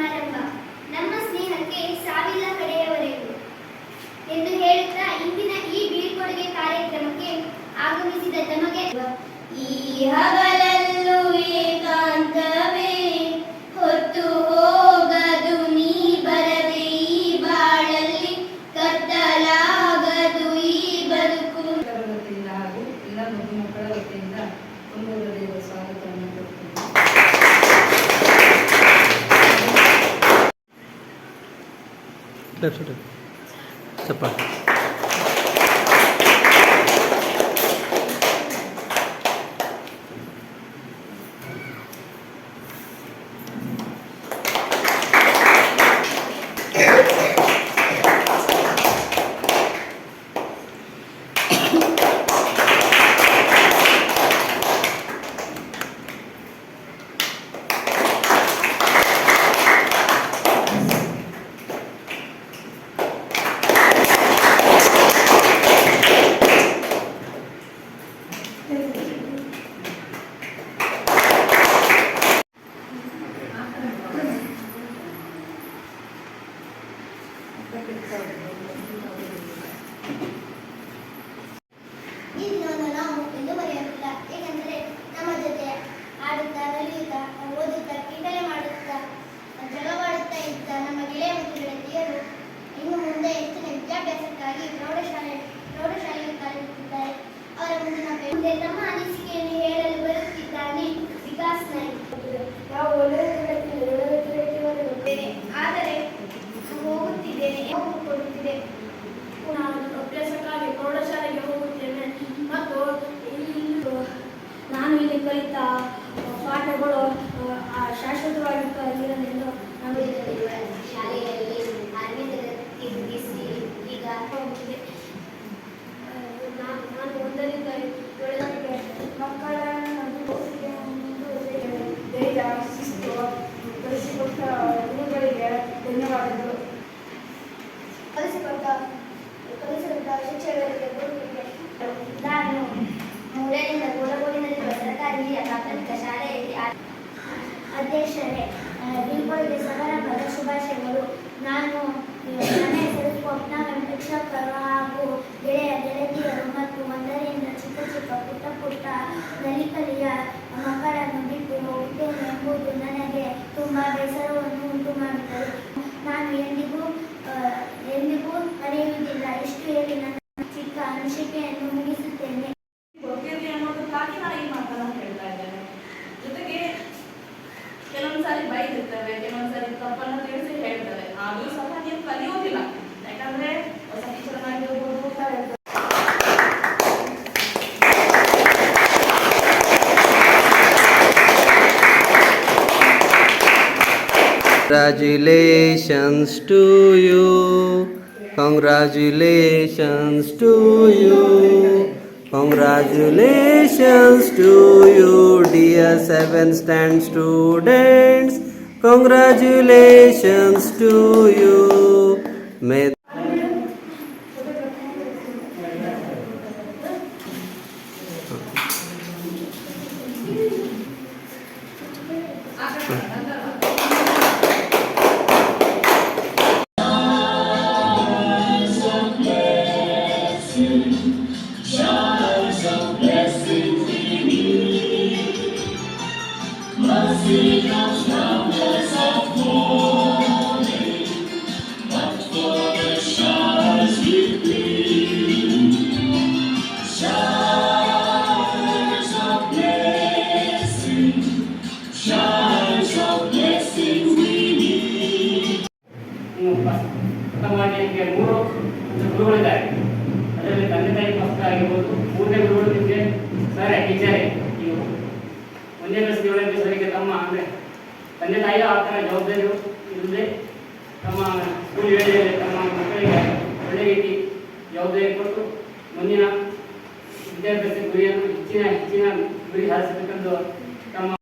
ಸಮಾರಂಭ. ನಮ್ಮ ಸ್ನೇಹಕ್ಕೆ ಸಾವಿಲ್ಲ ಕಡೆಯವರೆಗೂ ಎಂದು ಹೇಳುತ್ತಾ ಇಂದಿನ ಈ ಬೀಳ್ಕೊಡುಗೆ ಕಾರ್ಯಕ್ರಮಕ್ಕೆ ಆಗಮಿಸಿದ ತಮಗೆ ಈ ಹಗಲಲ್ಲೂ ಏಕಾಂತವೇ ಹೊತ್ತು ಹೋಗದು ನೀ ಬರದೆ ಈ ಬಾಳಲ್ಲಿ ಕತ್ತಲಾಗದು ಈ ಬದುಕು. ಹಾಗೂ ಎಲ್ಲ ಮಕ್ಕಳ ವತಿಯಿಂದ ಒಂದು ಹೃದಯದ ಸ್ವಾಗತವನ್ನು ಕೊಡ್ತೀನಿ. ಚಪ್ಪಾಳೆ. ಇದನ್ನು ನಾವು ಎಂದು ಬರೆಯುತ್ತಿಲ್ಲ. ಏಕೆಂದರೆ ನಮ್ಮ ಜೊತೆ ಆಡುತ್ತಾ ನಲಿಯುತ್ತಾ ಓದುತ್ತಾ ಕೀಟಲೆ ಮಾಡುತ್ತಾ ಜಗಳವಾಡುತ್ತಾ ಇದ್ದ ನಮ್ಮ ಗೆಳೆಯ ಮತ್ತು ಗೆಳತಿಯರು ಇನ್ನು ಮುಂದೆ ಹೆಚ್ಚಿನ ವಿದ್ಯಾಭ್ಯಾಸಕ್ಕಾಗಿ ಪ್ರೌಢಶಾಲೆಗೆ ಕಾಲಿಡುತ್ತಿದ್ದಾರೆ. ಅವರ ಮುಂದೆ ತಮ್ಮ ಅನಿಸಿಕೆಯನ್ನು ಹೇಳಲು ಬರುತ್ತಿದ್ದಾನೆ ವಿಕಾಸ್ ನಾಯ್ಕ. ನಾವು ಒಳ್ಳೆಯ ಆದರೆ ಹೋಗುತ್ತಿದ್ದೇನೆ ಕೊಡುತ್ತಿದೆ. ಅಭ್ಯಾಸಕ್ಕಾಗಿ ಪ್ರೌಢಶಾಲೆಗೆ ಹೋಗುತ್ತೇನೆ ಮತ್ತು ನಾನು ಇಲ್ಲಿ ಕಲಿತ ಪಾಠಗಳು ಶಾಶ್ವತವಾಗಿ ಇರಲೆಂದು ನಾನು ಶಾಲೆಯಲ್ಲಿ 6ನೇ ತರಗತಿ ಮುಗಿಸಿ ಈಗ ಹೋಗುತ್ತಿದೆ. ನಾನು 1ರಿಂದ 7ನೇ ಮಕ್ಕಳ ಧೈರ್ಯ ಶಿಸ್ತು ಕಲಿಸಿಕೊಟ್ಟ ಗುರುಗಳಿಗೆ ಧನ್ಯವಾದಗಳು. ಕಲಿಸಿಕೊಟ್ಟ ಶಿಕ್ಷಕರಿಗೆ ಗುರುಗಳಿಗೆ ನಾನು 3ರಿಂದ ಗೋಡಗೋಡಿನಲ್ಲಿರುವ ಸರ್ಕಾರಿ ಹಿರಿಯ ಪ್ರಾಥಮಿಕ ಶಾಲೆಯಲ್ಲಿ ಅಧ್ಯಕ್ಷರೇ, ಬೀಳ್ಕೊಡುಗೆ ಸಮಾರಂಭದ ಶುಭಾಶಯಗಳು. ನನ್ನ ಹೆಸರು ಸ್ವಪ್ನ. ಶಿಕ್ಷಕರು ಹಾಗೂ ಗೆಳತಿಯರು ಮತ್ತು 1ರಿಂದ ಚಿಕ್ಕ ಪುಟ್ಟ ನಲಿಕಲಿಯ ಮಕ್ಕಳನ್ನು ಬಿಟ್ಟು ಹೋಗುತ್ತೇನೆ ಎಂಬುದು ನನಗೆ ತುಂಬ ಬೇಸರವನ್ನು ಉಂಟು ಮಾಡುತ್ತದೆ. ನಾನು ಎಂದಿಗೂ ಮರೆಯುವುದಿಲ್ಲ. ಇಷ್ಟು ಹೇಳಿ ನನ್ನ ಚಿಕ್ಕ ಅನಿಸಿಕೆಯನ್ನು ಮುಗಿಸುತ್ತೇನೆ. ಅನ್ನೋದಕ್ಕಾಗಿ ನಾನು ಈ ಮಾತನ್ನು ಹೇಳ್ತಾ ಇದ್ದೇನೆ. ಜೊತೆಗೆ ಕೆಲವೊಂದ್ಸಾರಿ ಬೈದಿರ್ತವೆ, ಕೆಲವೊಂದ್ಸಾರಿ ತಪ್ಪನ್ನು ತಿಳಿಸಿ ಹೇಳ್ತವೆ. ಆದರೂ ಸಹ ನೀವು ಕಲಿಯೋದಿಲ್ಲ. ಯಾಕಂದ್ರೆ ಹೊಸ ಟೀಚರ್ನಾಗಿರ್ಬೋದು Congratulations to you. Congratulations to you. Congratulations to you, dear 7th stand students. Congratulations to you. May ಪ್ರಥಮವಾಗಿ ನಿಮಗೆ 3 ಗುರುಗಳಿದ್ದಾರೆ. ಅದರಲ್ಲಿ ತಂದೆ ತಾಯಿ ಪುಸ್ತಕ ಆಗಿರ್ಬೋದು. 3ನೇ ಗುರುಗಳು ನಿಮಗೆ ಸರ್ ಟೀಚರೇ. ನೀವು 1ನೇ ಕ್ಲಾಸ್ಗೆ ಸರಿಗೆ ತಮ್ಮ ಅಂದರೆ ತಂದೆ ತಾಯಿಯ ಆತನ ಜವಾಬ್ದಾರಿಯು ಇಲ್ಲದೆ ತಮ್ಮ ಸ್ಕೂಲ್ ವೇಳೆಯಲ್ಲಿ ತಮ್ಮ ಮಕ್ಕಳಿಗೆ ಒಳ್ಳೆಯ ರೀತಿ ಜವಾಬ್ದಾರಿ ಕೊಟ್ಟು ಮುಂದಿನ ವಿದ್ಯಾಭ್ಯಾಸ ಗುರಿಯನ್ನು ಹೆಚ್ಚಿನ ಗುರಿ ಹಾರಿಸಬೇಕೆಂದು ತಮ್ಮ